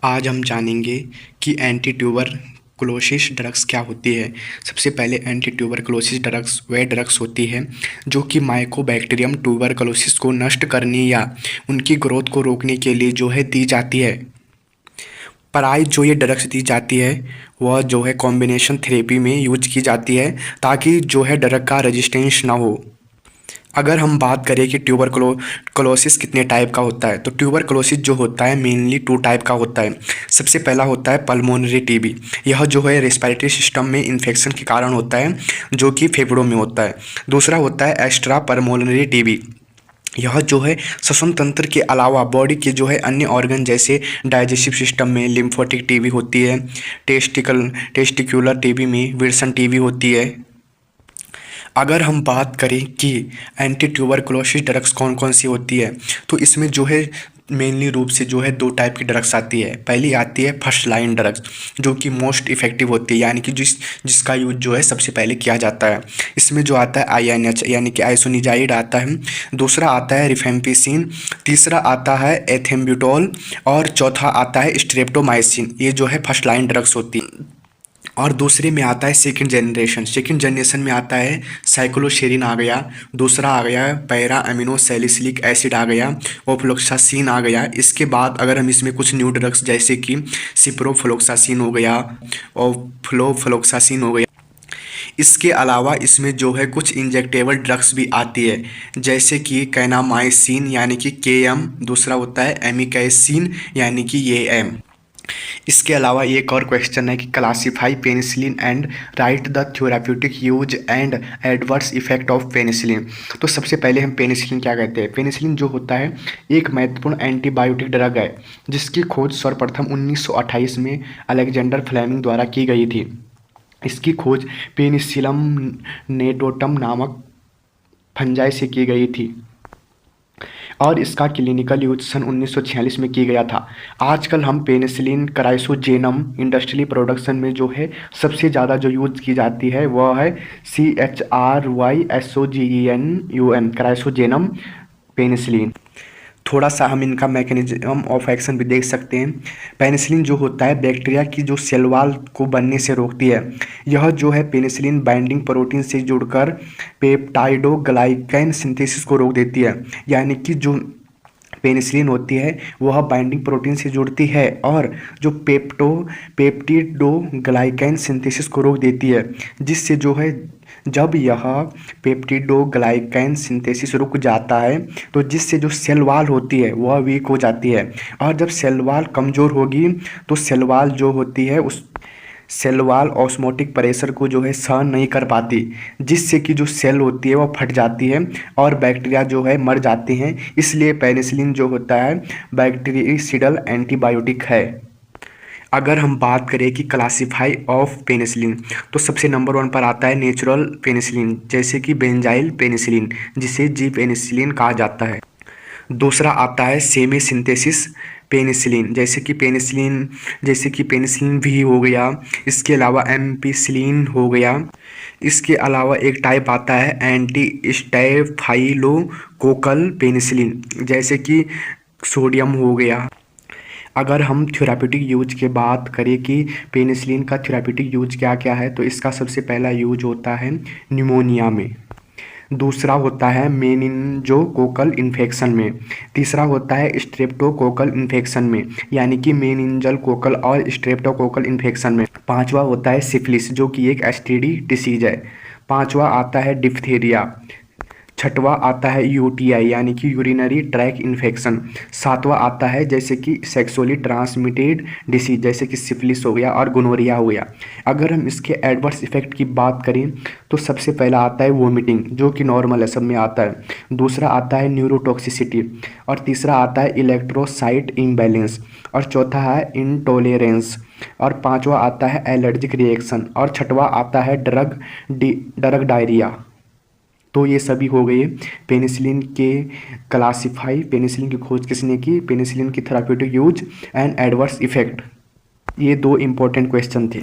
आज हम जानेंगे कि एंटी ट्यूबरकुलोसिस ड्रग्स क्या होती है। सबसे पहले एंटी ट्यूबरकुलोसिस ड्रग्स वह ड्रग्स होती है जो कि माइकोबैक्टीरियम ट्यूबरकुलोसिस को नष्ट करने या उनकी ग्रोथ को रोकने के लिए जो है दी जाती है। प्राय जो ये ड्रग्स दी जाती है वह जो है कॉम्बिनेशन थेरेपी में यूज की जाती है ताकि जो है ड्रग का रेजिस्टेंस ना हो। अगर हम बात करें कि ट्यूबरकुलोसिस कितने टाइप का होता है, तो ट्यूबरकुलोसिस जो होता है मेनली 2 टाइप का होता है। सबसे पहला होता है पल्मोनरी टीबी। यह जो है रेस्पिरेटरी सिस्टम में इन्फेक्शन के कारण होता है जो कि फेफड़ों में होता है। दूसरा होता है एक्स्ट्रा पल्मोनरी टीबी। यह जो है श्वसन तंत्र के अलावा बॉडी के जो है अन्य ऑर्गन जैसे डाइजेस्टिव सिस्टम में लिम्फोटिक टीबी होती है, टेस्टिकुलर टीबी में विल्सन टीबी होती है। अगर हम बात करें कि एंटी ट्यूबरकुलोसिस ड्रग्स कौन कौन सी होती है, तो इसमें जो है मेनली रूप से जो है 2 टाइप की ड्रग्स आती है। पहली आती है फर्स्ट लाइन ड्रग्स जो कि मोस्ट इफेक्टिव होती है, यानी कि जिसका यूज जो है सबसे पहले किया जाता है। इसमें जो आता है INH यानी कि आइसोनिजाइड आता है। दूसरा आता है रिफेम्पिसिन। तीसरा आता है एथेम्ब्यूटोल और चौथा आता है स्ट्रेप्टोमाइसिन। ये जो है फर्स्ट लाइन ड्रग्स होती है। और दूसरे में आता है सेकंड जनरेशन में आता है साइक्लोसेरिन आ गया। दूसरा आ गया पैरा अमीनो सैलिसिलिक एसिड आ गया। ओफ्लोक्सासिन आ गया। इसके बाद अगर हम इसमें कुछ न्यू ड्रग्स जैसे कि सिप्रोफ्लोक्सासिन हो गया और फ्लोफ्लोक्सासिन हो गया। इसके अलावा इसमें जो है कुछ इंजेक्टेबल ड्रग्स भी आती है जैसे कि कैनामाइसिन यानी कि KM। दूसरा होता है एमिकैसिन यानी कि AM। इसके अलावा एक और क्वेश्चन है कि classify penicillin and write the therapeutic use and adverse effect of penicillin. तो सबसे पहले हम पेनिसिलिन क्या कहते हैं। पेनिसिलिन जो होता है एक महत्वपूर्ण एंटीबायोटिक ड्रग है जिसकी खोज सर्वप्रथम 1928 में अलेक्जेंडर फ्लेमिंग द्वारा की गई थी। इसकी खोज पेनिसिलम नेटोटम नामक फंजाई से की गई थी और इसका क्लिनिकल यूज सन 1946 में किया गया था। आजकल हम पेनिसिलिन क्राइसोजेनम इंडस्ट्रियल प्रोडक्शन में जो है सबसे ज़्यादा जो यूज की जाती है वह है CHRYSOGENUM क्राइसोजेनम पेनिसिलिन। थोड़ा सा हम इनका मैकेनिज्म ऑफ एक्शन भी देख सकते हैं। पेनिसिलिन जो होता है बैक्टीरिया की जो सेल वॉल को बनने से रोकती है। यह जो है पेनिसिलिन बाइंडिंग प्रोटीन से जुड़कर पेप्टाइडोग्लाइकैन सिंथेसिस को रोक देती है, यानी कि जो पेनिसिलिन होती है वह बाइंडिंग प्रोटीन से जुड़ती है और जो पेप्टिडोग्लाइकैन सिंथेसिस को रोक देती है, जिससे जो है जब यह पेप्टिडोग्लाइकैन सिंथेसिस रुक जाता है तो जिससे जो सेल वॉल होती है वह वीक हो जाती है। और जब सेल वॉल कमज़ोर होगी तो सेल वॉल जो होती है उस सेल वॉल ऑस्मोटिक प्रेशर को जो है सहन नहीं कर पाती, जिससे कि जो सेल होती है वो फट जाती है और बैक्टीरिया जो है मर जाते हैं। इसलिए पेनिसिलिन जो होता है बैक्टीरियाइडल एंटीबायोटिक है। अगर हम बात करें कि क्लासीफाई ऑफ पेनिसिलिन, तो सबसे नंबर 1 पर आता है नेचुरल पेनिसिलिन जैसे कि बेंजाइल पेनिसिलिन जिसे जी पेनिसिलिन कहा जाता है। दूसरा आता है सेमी सिंथेसिस पेनिसिलिन जैसे कि पेनिसिलिन V हो गया। इसके अलावा एम्पिसिलिन हो गया। इसके अलावा एक टाइप आता है एंटी स्टेफाइलोकोकल पेनिसिलिन जैसे कि सोडियम हो गया। अगर हम थ्योरेप्यूटिक यूज के बात करें कि पेनिसिलिन का थ्योरेप्यूटिक यूज क्या क्या है, तो इसका सबसे पहला यूज होता है न्यूमोनिया में। दूसरा होता है मेनिंजोकोकल इन्फेक्शन में। तीसरा होता है स्ट्रेप्टोकोकल इन्फेक्शन में, यानी कि मेनिंजल कोकल और स्ट्रेप्टोकोकल इन्फेक्शन में। पांचवा होता है सिफिलिस जो कि एक STD डिसीज है। पांचवा आता है डिप्थीरिया। छठवा आता है UTI यानी कि यूरिनरी ट्रैक इन्फेक्शन। सातवां आता है जैसे कि सेक्सुअली ट्रांसमिटेड डिसीज जैसे कि सिफिलिस हो गया और गोनोरिया हो गया। अगर हम इसके एडवर्स इफेक्ट की बात करें तो सबसे पहला आता है वोमिटिंग जो कि नॉर्मल है, सब में आता है। दूसरा आता है न्यूरोटॉक्सिसिटी और तीसरा आता है इलेक्ट्रोसाइट इम्बैलेंस और चौथा है इंटॉलरेंस और पांचवा आता है एलर्जिक रिएक्शन और छठवा आता है ड्रग डायरिया। तो ये सभी हो गए पेनिसिलिन के क्लासिफाई। पेनिसिलिन की खोज किसने की, पेनिसिलिन की therapeutic use and adverse effect. ये 2 इम्पोर्टेंट क्वेश्चन थे।